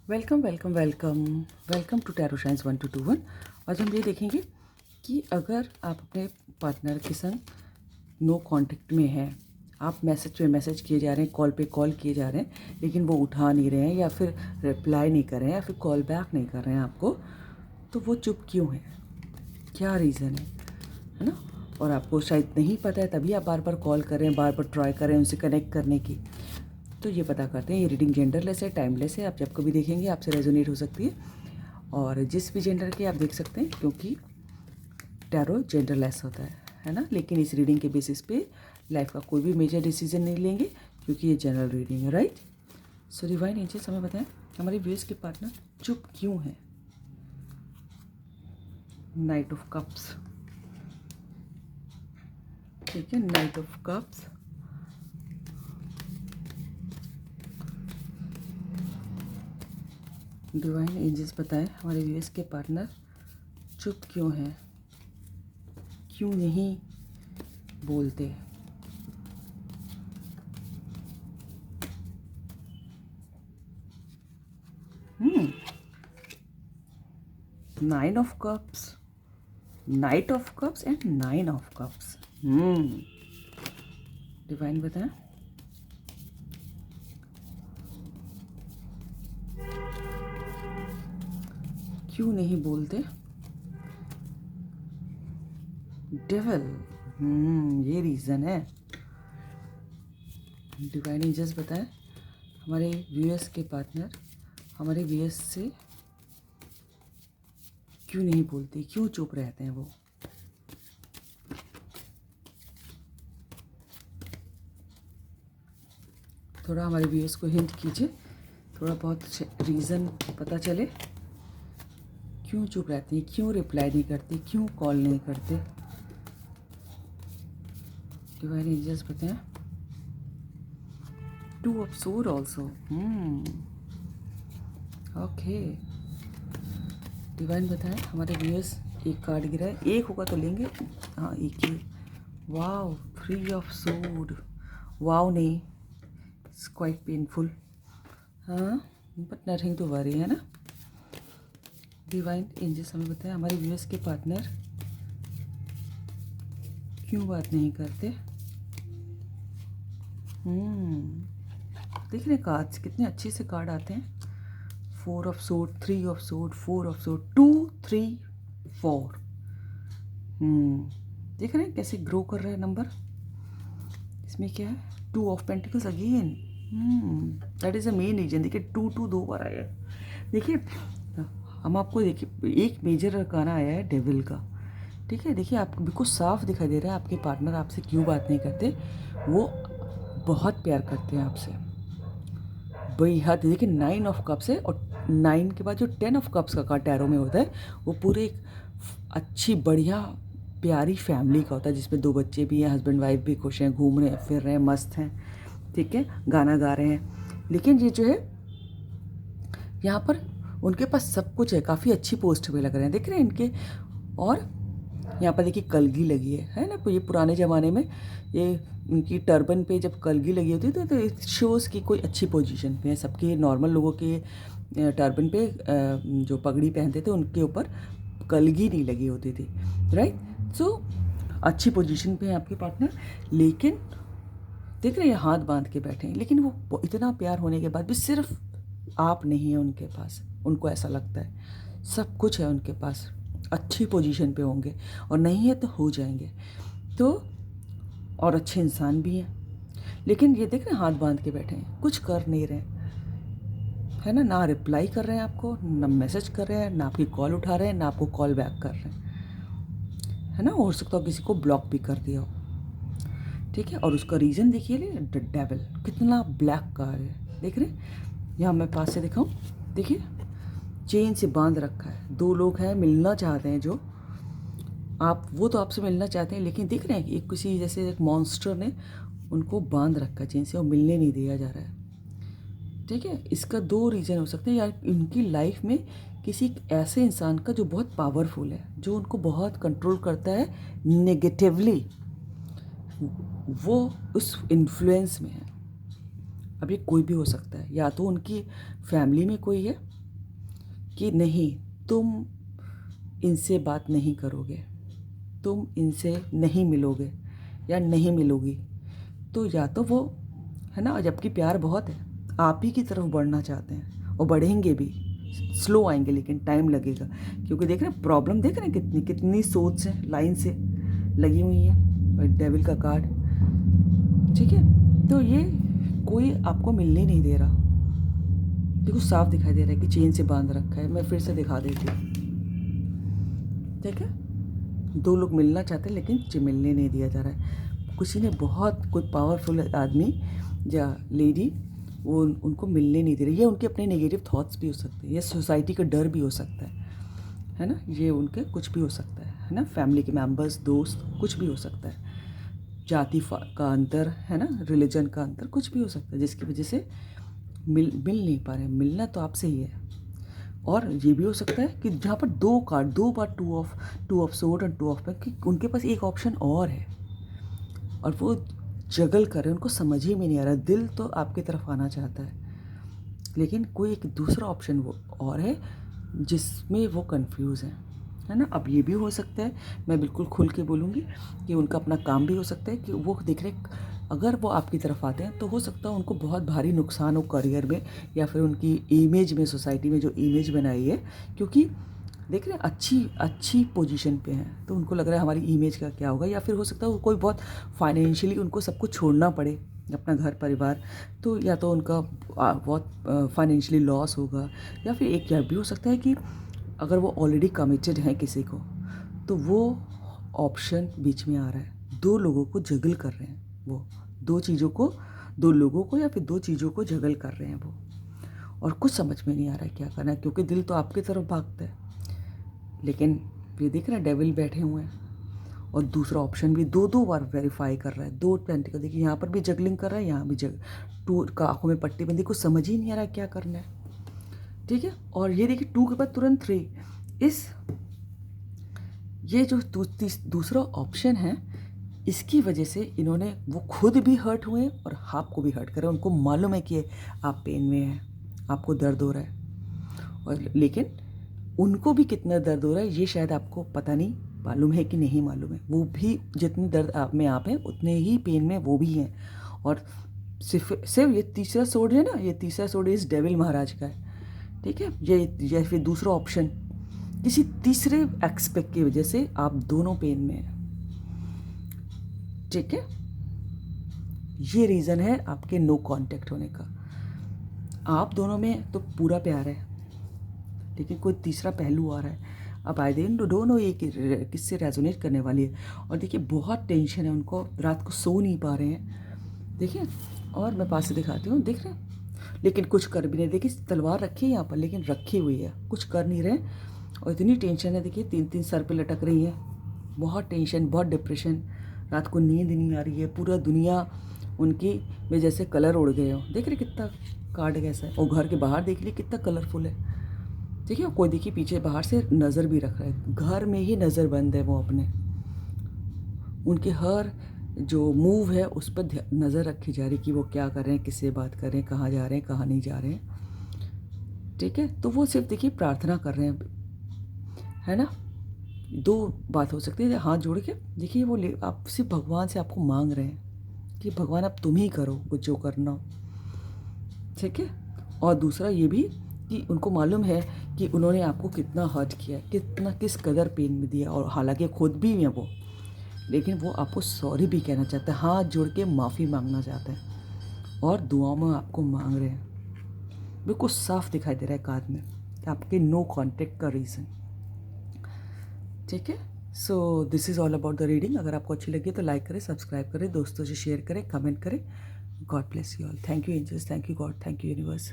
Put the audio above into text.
Welcome welcome welcome welcome to tarot science 1221। आज हम ये देखेंगे कि अगर आप अपने पार्टनर के संग नो कांटेक्ट में हैं, आप मैसेज पे मैसेज किए जा रहे हैं, कॉल पे कॉल किए जा रहे हैं, लेकिन वो उठा नहीं रहे हैं या फिर रिप्लाई नहीं कर रहे हैं या फिर कॉल बैक नहीं कर रहे हैं आपको, तो वो चुप क्यों है, क्या रीज़न है ना। और आपको शायद नहीं पता है, तभी आप बार बार कॉल कर रहे हैं, बार बार ट्राई कर रहे हैं उनसे कनेक्ट करने की। तो ये पता करते हैं। ये रीडिंग जेंडरलेस है, टाइमलेस है, आप जब कभी देखेंगे आपसे रेजोनेट हो सकती है और जिस भी जेंडर के आप देख सकते हैं, क्योंकि टैरो जेंडरलेस होता है ना। लेकिन इस रीडिंग के बेसिस पे लाइफ का कोई भी मेजर डिसीजन नहीं लेंगे, क्योंकि ये जनरल रीडिंग है, राइट। सो डिवाइन एंजल्स हमें बताएं हमारे व्यूअर्स के पार्टनर चुप क्यों है। नाइट ऑफ कप्स, ठीक है, knight of cups, divine angels बताएं हमारे व्यूअर्स के पार्टनर चुप क्यों हैं, क्यों नहीं बोलते। Nine of cups, night of cups and nine of cups. Divine बताएं क्यों नहीं बोलते। डेविल, ये रीज़न है। डिवाइन एंजल्स बताएं हमारे व्यूअर्स के पार्टनर हमारे व्यूअर्स से क्यों नहीं बोलते, क्यों चुप रहते हैं वो। थोड़ा हमारे व्यूअर्स को हिंट कीजिए, थोड़ा बहुत रीज़न पता चले क्यों चुप रहते हैं, क्यों रिप्लाई नहीं करते, क्यों कॉल नहीं करते। डिवाइन एंजल्स बताएं टू ऑफ सोड ऑल्सो। ओके, डिवाइन बताएं हमारे व्यूअर्स, एक कार्ड गिरा है, एक होगा तो लेंगे, हाँ एक ही। वाओ, थ्री ऑफ सोड। वाओ नहीं, इट्स क्वाइट पेनफुल, हाँ, बट नथिंग टू वरी, है ना। डिवाइन एंजल्स हमें बताएं हमारे व्यूअर्स के पार्टनर क्यों बात नहीं करते। देख रहे कार्ड्स कितने अच्छे से कार्ड आते हैं। फोर ऑफ सोड, थ्री ऑफ सोड, फोर ऑफ सोड, 2 3 4। देख रहे हैं कैसे ग्रो कर रहा है नंबर। इसमें क्या है, 2 of pentacles again. That is a main reason. देखिए 2 2 दो बार आया है। देखिए हम आपको देखिए एक मेजर अरकाना आया है डेविल का, ठीक है। देखिए आपको बिल्कुल साफ दिखाई दे रहा है आपके पार्टनर आपसे क्यों बात नहीं करते। वो बहुत प्यार करते हैं आपसे बेहद। देखिए 9 ऑफ कप्स है और 9 के बाद जो 10 ऑफ कप्स का कार्ड टैरो में होता है, वो पूरे एक अच्छी बढ़िया प्यारी फैमिली का होता है, जिसमें 2 बच्चे भी हैं, हस्बैंड वाइफ भी खुश हैं, घूम रहे हैं, फिर रहे हैं, मस्त हैं, ठीक है, गाना गा रहे हैं। लेकिन ये जो है यहाँ पर उनके पास सब कुछ है, काफ़ी अच्छी पोस्ट पे लग रहे हैं, देख रहे हैं इनके। और यहाँ पर देखिए कलगी लगी है ना। ये पुराने ज़माने में ये इनकी टर्बन पे जब कलगी लगी होती है तो इट शोज़ की कोई अच्छी पोजीशन पे है। सबके नॉर्मल लोगों के टर्बन पे जो पगड़ी पहनते थे उनके ऊपर कलगी नहीं लगी होती थी, राइट। सो अच्छी पोजीशन पे है आपके पार्टनर, लेकिन देख रहे हैं हाथ बांध के बैठे हैं। लेकिन वो इतना प्यार होने के बाद भी सिर्फ आप नहीं है उनके पास। उनको ऐसा लगता है सब कुछ है उनके पास, अच्छी पोजीशन पे होंगे, और नहीं है तो हो जाएंगे, तो और अच्छे इंसान भी हैं। लेकिन ये देख रहे हैं हाथ बांध के बैठे हैं, कुछ कर नहीं रहे, है ना रिप्लाई कर रहे हैं आपको, ना मैसेज कर रहे हैं, ना आपकी कॉल उठा रहे हैं, ना आपको कॉल बैक कर रहे हैं, है ना। हो सकता हो किसी को ब्लॉक भी कर दिया हो, ठीक है। और उसका रीज़न देखिए, डेविल कितना ब्लैक कार है, देख रहे हैं। यहाँ मैं पास से दिखाऊँ, देखिए चेन से बांध रखा है। 2 लोग हैं, मिलना चाहते हैं, जो आप वो तो आपसे मिलना चाहते हैं, लेकिन देख रहे हैं कि एक किसी जैसे एक मॉन्स्टर ने उनको बांध रखा है चेन से और मिलने नहीं दिया जा रहा है, ठीक है। इसका 2 रीज़न हो सकते हैं, या इनकी लाइफ में किसी ऐसे इंसान का जो बहुत पावरफुल है, जो उनको बहुत कंट्रोल करता है नेगेटिवली, वो उस इन्फ्लुएंस में है। अब ये कोई भी हो सकता है, या तो उनकी फैमिली में कोई है, कि नहीं, तुम इनसे बात नहीं करोगे, तुम इनसे नहीं मिलोगे या नहीं मिलोगी, तो या तो वो है ना, जबकि प्यार बहुत है, आप ही की तरफ बढ़ना चाहते हैं और बढ़ेंगे भी, स्लो आएंगे लेकिन टाइम लगेगा, क्योंकि देख रहे हैं प्रॉब्लम, देख रहे हैं कितनी कितनी सोच है लाइन से लगी हुई है, और डेविल का कार्ड, ठीक है। तो ये कोई आपको मिलने नहीं दे रहा, देखो साफ दिखाई दे रहा है कि चेन से बांध रखा है। मैं फिर से दिखा देती हूँ, ठीक है। दो लोग मिलना चाहते हैं लेकिन मिलने नहीं दिया जा रहा है। किसी ने बहुत कोई पावरफुल आदमी या लेडी वो उनको मिलने नहीं दे रही। ये उनके अपने नेगेटिव थॉट्स भी हो सकते हैं, ये सोसाइटी का डर भी हो सकता है ना, ये उनके कुछ भी हो सकता है ना, फैमिली के मेंबर्स, दोस्त, कुछ भी हो सकता है, जाति का अंतर है ना, रिलीजन का अंतर, कुछ भी हो सकता है जिसकी वजह से मिल नहीं पा रहे। मिलना तो आपसे ही है। और ये भी हो सकता है कि जहाँ पर दो कार्ड, दो बार two of sword and two of paint, कि उनके पास एक ऑप्शन और है और वो जगल कर रहे हैं, उनको समझ ही में नहीं आ रहा। दिल तो आपकी तरफ आना चाहता है लेकिन कोई एक दूसरा ऑप्शन वो और है जिसमें वो कंफ्यूज है ना। अब ये भी हो सकता है, मैं बिल्कुल खुल के बोलूँगी कि उनका अपना काम भी हो सकता है कि वो देख रहे, अगर वो आपकी तरफ आते हैं तो हो सकता है उनको बहुत भारी नुकसान हो करियर में या फिर उनकी इमेज में, सोसाइटी में जो इमेज बनाई है, क्योंकि देख रहे हैं अच्छी पोजीशन पे हैं, तो उनको लग रहा है हमारी इमेज का क्या होगा, या फिर हो सकता है कोई बहुत फाइनेंशियली उनको सब कुछ छोड़ना पड़े, अपना घर परिवार, तो या तो उनका बहुत फाइनेंशियली लॉस होगा, या फिर एक यह भी हो सकता है कि अगर वो ऑलरेडी कमिटेड हैं किसी को, तो वो ऑप्शन बीच में आ रहा है, दो लोगों को जगल कर रहे हैं वो, दो लोगों को या फिर दो चीज़ों को जगल कर रहे हैं वो, और कुछ समझ में नहीं आ रहा है क्या करना है, क्योंकि दिल तो आपकी तरफ भागता है। लेकिन ये देख रहे हैं डेविल बैठे हुए हैं और दूसरा ऑप्शन भी दो बार वेरीफाई कर रहा है, दो पेंटिकल, देखिए यहाँ पर भी जगलिंग कर रहा है, यहाँ भी टू का आँखों में पट्टी बंदी, कुछ समझ ही नहीं आ रहा है क्या करना है, ठीक है। और ये देखिए 2 के बाद तुरंत 3, ये जो दूसरा ऑप्शन है, इसकी वजह से इन्होंने, वो खुद भी हर्ट हुए और आपको भी हर्ट कर रहे हैं। उनको मालूम है कि आप पेन में हैं, आपको दर्द हो रहा है, और लेकिन उनको भी कितना दर्द हो रहा है ये शायद आपको पता नहीं, मालूम है कि नहीं मालूम है। वो भी जितने दर्द आप में आप हैं उतने ही पेन में वो भी हैं। और सिर्फ ये तीसरा सोड है ना, ये तीसरा सोड इस डेविल महाराज का है, ठीक है। ये फिर दूसरा ऑप्शन किसी तीसरे एक्सपेक्ट की वजह से आप दोनों पेन में हैं, ठीक है। ये रीज़न है आपके नो कांटेक्ट होने का। आप दोनों में तो पूरा प्यार है लेकिन कोई तीसरा पहलू आ रहा है। अब आई डोंट नो ये किससे रेजोनेट करने वाली है। और देखिए बहुत टेंशन है उनको, रात को सो नहीं पा रहे हैं, देखिए। और मैं पास से दिखाती हूँ, देख रहे हैं, लेकिन कुछ कर भी नहीं। देखिए तलवार रखी है यहाँ पर लेकिन रखी हुई है, कुछ कर नहीं रहे, और इतनी टेंशन है। देखिए 3 सर पे लटक रही है, बहुत टेंशन, बहुत डिप्रेशन, रात को नींद नहीं आ रही है, पूरा दुनिया उनकी में जैसे कलर उड़ गए हो। देख रहे कितना कार्ड कैसा है, और घर के बाहर देख लिए कितना कलरफुल है, ठीक है। कोई देखिए पीछे बाहर से नज़र भी रख रहा है, घर में ही नज़र बंद है वो अपने, उनके हर जो मूव है उस पर नज़र रखी जा रही कि वो क्या कर रहे हैं, किससे बात कर रहे हैं, कहाँ जा रहे हैं, कहाँ नहीं जा रहे हैं, ठीक है। तो वो सिर्फ देखिए प्रार्थना कर रहे हैं, है ना। दो बात हो सकती है, हाथ जोड़ के देखिए वो आप सिर्फ भगवान से आपको मांग रहे हैं कि भगवान अब तुम ही करो कुछ जो करना हो, ठीक है। और दूसरा ये भी कि उनको मालूम है कि उन्होंने आपको कितना हर्ट किया, कितना किस कदर पेन में दिया, और हालांकि खुद भी हैं वो, लेकिन वो आपको सॉरी भी कहना चाहते हैं, हाथ जोड़ के माफ़ी मांगना चाहते हैं और दुआओं में आपको मांग रहे हैं। बिल्कुल साफ दिखाई दे रहा है कार्ड में कि आपके नो कॉन्टेक्ट का रीज़न, ठीक है। So this is all about the reading. अगर आपको अच्छी लगी तो लाइक करें, सब्सक्राइब करें, दोस्तों से शेयर करें, कमेंट करें। God bless you all. Thank you angels, thank you God, thank you universe.